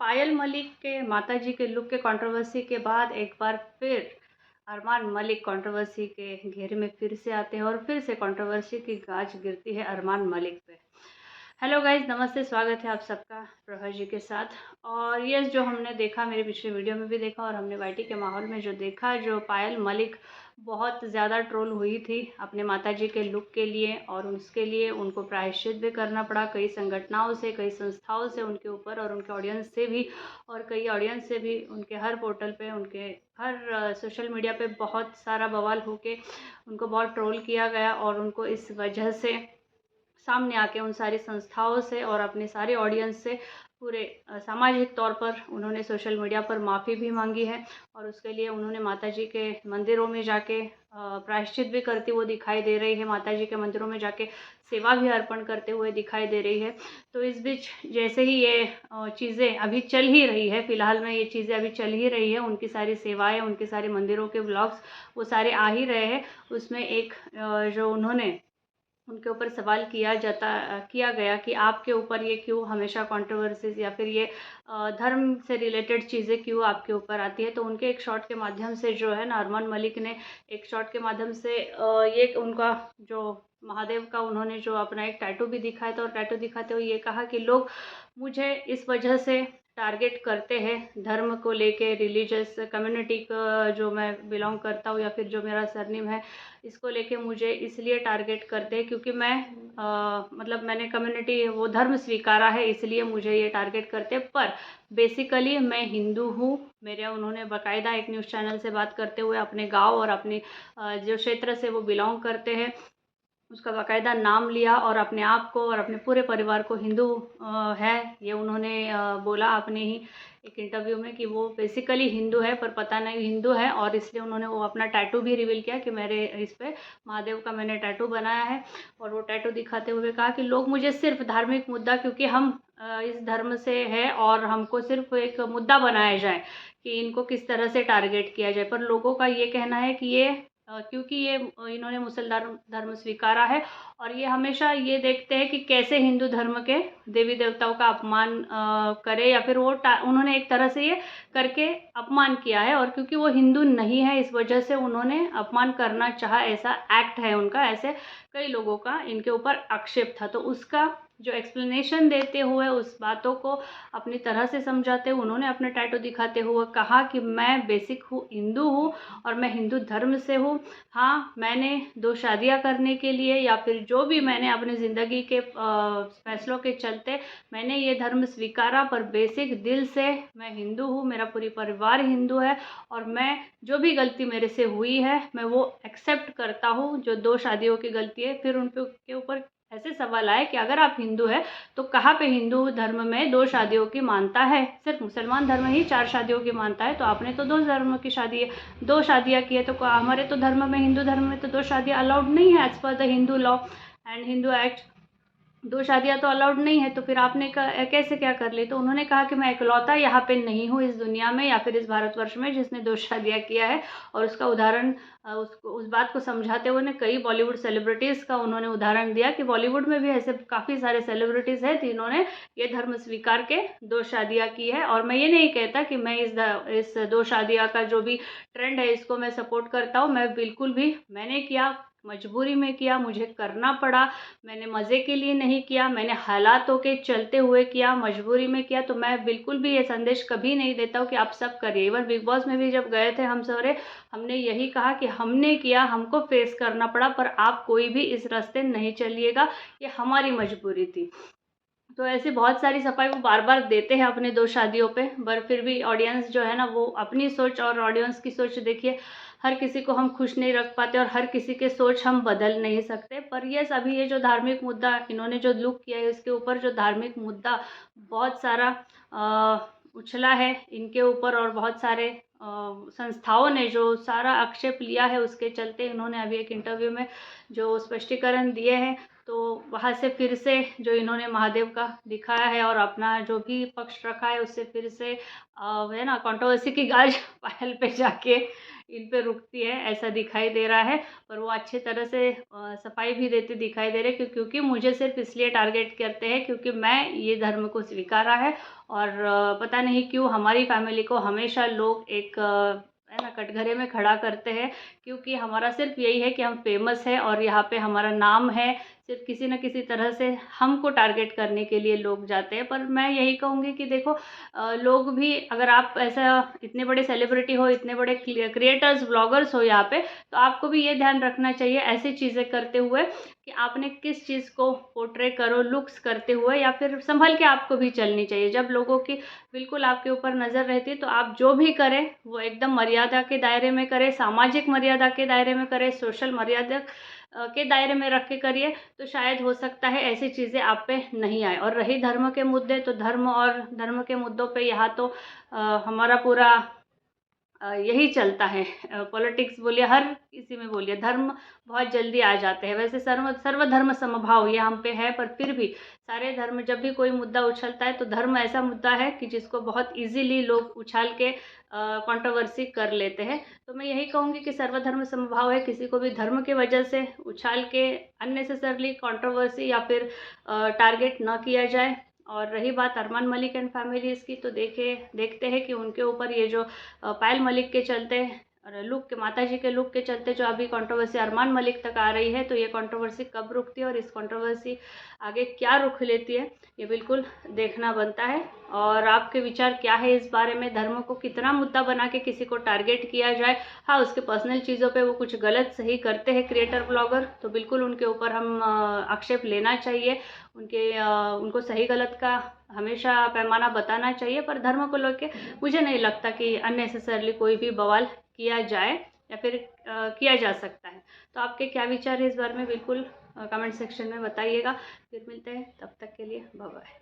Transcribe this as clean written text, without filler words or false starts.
पायल मलिक के माताजी के लुक के कंट्रोवर्सी के बाद एक बार फिर अरमान मलिक कंट्रोवर्सी के घेरे में फिर से आते हैं और फिर से कंट्रोवर्सी की गाज गिरती है अरमान मलिक पे। हेलो गाइज, नमस्ते, स्वागत है आप सबका प्रभा जी के साथ। और ये जो हमने देखा, मेरे पिछले वीडियो में भी देखा और हमने वाईटी के माहौल में जो देखा, जो पायल मलिक बहुत ज़्यादा ट्रोल हुई थी अपने माताजी के लुक के लिए, और उसके लिए उनको प्रायश्चित भी करना पड़ा कई संगठनों से, कई संस्थाओं से उनके ऊपर, और उनके ऑडियंस से भी, और कई ऑडियंस से भी उनके हर पोर्टल पे, उनके हर सोशल मीडिया पे बहुत सारा बवाल होके उनको बहुत ट्रोल किया गया। और उनको इस वजह से सामने आके उन सारी संस्थाओं से और अपने सारे ऑडियंस से पूरे सामाजिक तौर पर उन्होंने सोशल मीडिया पर माफ़ी भी मांगी है, और उसके लिए उन्होंने माताजी के मंदिरों में जाके प्रायश्चित भी करती हुई दिखाई दे रही है, माताजी के मंदिरों में जाके सेवा भी अर्पण करते हुए दिखाई दे रही है। तो इस बीच जैसे ही ये चीज़ें अभी चल ही रही है, फ़िलहाल में ये चीज़ें अभी चल ही रही है, उनकी सारी सेवाएं, उनके सारे मंदिरों के व्लॉग्स वो सारे आ ही रहे हैं। उसमें एक जो उन्होंने उनके ऊपर सवाल किया गया कि आपके ऊपर ये क्यों हमेशा कंट्रोवर्सीज या फिर ये धर्म से रिलेटेड चीज़ें क्यों आपके ऊपर आती है। तो उनके एक शॉट के माध्यम से जो है ना, अरमान मलिक ने एक शॉट के माध्यम से ये उनका जो महादेव का उन्होंने जो अपना एक टैटू भी दिखाया था, और टैटू दिखाते हुए ये कहा कि लोग मुझे इस वजह से टारगेट करते हैं, धर्म को लेके, रिलीजियस कम्युनिटी का जो मैं बिलोंग करता हूँ या फिर जो मेरा सरनेम है, इसको लेके मुझे इसलिए टारगेट करते हैं क्योंकि मैं मतलब मैंने कम्युनिटी वो धर्म स्वीकारा है, इसलिए मुझे ये टारगेट करते हैं। पर बेसिकली मैं हिंदू हूँ। मेरे उन्होंने बाकायदा एक न्यूज़ चैनल से बात करते हुए अपने गांव और अपने जो क्षेत्र से वो बिलोंग करते हैं उसका बाकायदा नाम लिया, और अपने आप को और अपने पूरे परिवार को हिंदू है ये उन्होंने बोला अपने ही एक इंटरव्यू में कि वो बेसिकली हिंदू है, पर पता नहीं हिंदू है। और इसलिए उन्होंने वो अपना टैटू भी रिवील किया कि मेरे इस पे महादेव का मैंने टैटू बनाया है। और वो टैटू दिखाते हुए कहा कि लोग मुझे सिर्फ धार्मिक मुद्दा, क्योंकि हम इस धर्म से है और हमको सिर्फ एक मुद्दा बनाया जाए कि इनको किस तरह से टारगेट किया जाए। पर लोगों का ये कहना है कि ये क्योंकि ये इन्होंने मुसलमान धर्म स्वीकारा है, और ये हमेशा ये देखते हैं कि कैसे हिंदू धर्म के देवी देवताओं का अपमान करे, या फिर वो उन्होंने एक तरह से ये करके अपमान किया है। और क्योंकि वो हिंदू नहीं है, इस वजह से उन्होंने अपमान करना चाहा, ऐसा एक्ट है उनका, ऐसे कई लोगों का इनके ऊपर आक्षेप था। तो उसका जो एक्सप्लेनेशन देते हुए, उस बातों को अपनी तरह से समझाते हुए, उन्होंने अपने टैटू दिखाते हुए कहा कि मैं बेसिक हूँ, हिंदू हूँ और मैं हिंदू धर्म से हूँ। हाँ, मैंने 2 शादियाँ करने के लिए या फिर जो भी मैंने अपनी ज़िंदगी के फैसलों के चलते मैंने ये धर्म स्वीकारा, पर बेसिक दिल से मैं हिंदू हूँ, मेरा पूरी परिवार हिंदू है, और मैं जो भी गलती मेरे से हुई है मैं वो एक्सेप्ट करता हूँ। जो 2 शादियों की गलती है, फिर उन के ऊपर ऐसे सवाल आए कि अगर आप हिंदू है तो कहाँ पे हिंदू धर्म में 2 शादियों की मानता है? सिर्फ मुसलमान धर्म ही 4 शादियों की मानता है, तो आपने तो 2 धर्म की शादी है, 2 शादियाँ की है। तो हमारे तो धर्म में, हिंदू धर्म में तो 2 शादियाँ अलाउड नहीं है as per the Hindu law and Hindu act. 2 शादियाँ तो अलाउड नहीं है, तो फिर आपने कैसे क्या कर ली? तो उन्होंने कहा कि मैं इकलौता यहाँ पे नहीं हूँ इस दुनिया में या फिर इस भारतवर्ष में जिसने 2 शादियाँ किया है। और उसका उदाहरण उस बात को समझाते हुए ने कई बॉलीवुड सेलिब्रिटीज़ का उन्होंने उदाहरण दिया कि बॉलीवुड में भी ऐसे काफ़ी सारे सेलिब्रिटीज़ हैं जिन्होंने ये धर्म स्वीकार के 2 शादियाँ की है। और मैं ये नहीं कहता कि मैं इस 2 शादियाँ का जो भी ट्रेंड है इसको मैं सपोर्ट करता हूँ, मैं बिल्कुल भी, मैंने किया, मजबूरी में किया, मुझे करना पड़ा, मैंने मज़े के लिए नहीं किया, मैंने हालातों के चलते हुए किया, मजबूरी में किया। तो मैं बिल्कुल भी ये संदेश कभी नहीं देता हूँ कि आप सब करिए। इवन बिग बॉस में भी जब गए थे हम सारे, हमने यही कहा कि हमने किया, हमको फेस करना पड़ा, पर आप कोई भी इस रास्ते नहीं चलिएगा, ये हमारी मजबूरी थी। तो ऐसी बहुत सारी सफाई वो बार-बार देते हैं अपने 2 शादियों पे, पर फिर भी ऑडियंस जो है ना, वो अपनी सोच और ऑडियंस की सोच देखिए, हर किसी को हम खुश नहीं रख पाते और हर किसी के सोच हम बदल नहीं सकते। पर यस, अभी ये जो धार्मिक मुद्दा इन्होंने जो लुक किया है, इसके ऊपर जो धार्मिक मुद्दा बहुत सारा उछला है इनके ऊपर, और बहुत सारे संस्थाओं ने जो सारा आक्षेप लिया है, उसके चलते इन्होंने अभी एक इंटरव्यू में जो स्पष्टीकरण दिए हैं। तो वहाँ से फिर से जो इन्होंने महादेव का दिखाया है और अपना जो भी पक्ष रखा है उससे फिर से है ना कंट्रोवर्सी की गाज पायल पे जाके इन पे रुकती है, ऐसा दिखाई दे रहा है। पर वो अच्छे तरह से सफाई भी देते दिखाई दे रहे हैं, क्योंकि मुझे सिर्फ इसलिए टारगेट करते हैं क्योंकि मैं ये धर्म को स्वीकारा है। और पता नहीं क्यों हमारी फैमिली को हमेशा लोग एक है ना कटघरे में खड़ा करते हैं, क्योंकि हमारा सिर्फ यही है कि हम फेमस है और यहाँ पे हमारा नाम है। सिर्फ किसी न किसी तरह से हमको टारगेट करने के लिए लोग जाते हैं। पर मैं यही कहूँगी कि देखो लोग भी, अगर आप ऐसा इतने बड़े सेलिब्रिटी हो, इतने बड़े क्रिएटर्स ब्लॉगर्स हो यहाँ पे, तो आपको भी ये ध्यान रखना चाहिए ऐसी चीज़ें करते हुए कि आपने किस चीज़ को पोर्ट्रे करो, लुक्स करते हुए, या फिर संभल के आपको भी चलनी चाहिए। जब लोगों की बिल्कुल आपके ऊपर नज़र रहती है तो आप जो भी करें वो एकदम मर्यादा के दायरे में करें, सामाजिक मर्यादा के दायरे में करें, सोशल मर्यादा के दायरे में रख के करिए, तो शायद हो सकता है ऐसी चीज़ें आप पे नहीं आए। और रही धर्म के मुद्दे, तो धर्म और धर्म के मुद्दों पे यहाँ तो हमारा पूरा यही चलता है। पॉलिटिक्स बोलिए, हर किसी में बोलिए, धर्म बहुत जल्दी आ जाते हैं। वैसे सर्वधर्म समभाव ये हम पे है, पर फिर भी सारे धर्म, जब भी कोई मुद्दा उछलता है तो धर्म ऐसा मुद्दा है कि जिसको बहुत इजीली लोग उछाल के कंट्रोवर्सी कर लेते हैं। तो मैं यही कहूँगी कि सर्वधर्म समभाव है, किसी को भी धर्म की वजह से उछाल के अननेसेसरली कंट्रोवर्सी या फिर टारगेट ना किया जाए। और रही बात अरमान मलिक एंड फैमिलीज़ की, तो देखते हैं कि उनके ऊपर ये जो पायल मलिक के चलते और लुक के, माता जी के लुक के चलते जो अभी कंट्रोवर्सी अरमान मलिक तक आ रही है, तो ये कंट्रोवर्सी कब रुकती है और इस कंट्रोवर्सी आगे क्या रुख लेती है, ये बिल्कुल देखना बनता है। और आपके विचार क्या है इस बारे में? धर्म को कितना मुद्दा बना के किसी को टारगेट किया जाए? हाँ, उसके पर्सनल चीज़ों पे वो कुछ गलत सही करते हैं क्रिएटर ब्लॉगर, तो बिल्कुल उनके ऊपर हम आक्षेप लेना चाहिए, उनको सही गलत का हमेशा पैमाना बताना चाहिए। पर धर्म को लेके मुझे नहीं लगता कि अननेसेसरली कोई भी बवाल किया जाए या फिर किया जा सकता है। तो आपके क्या विचार है इस बारे में? बिल्कुल कमेंट सेक्शन में बताइएगा। फिर मिलते हैं, तब तक के लिए बाय बाय।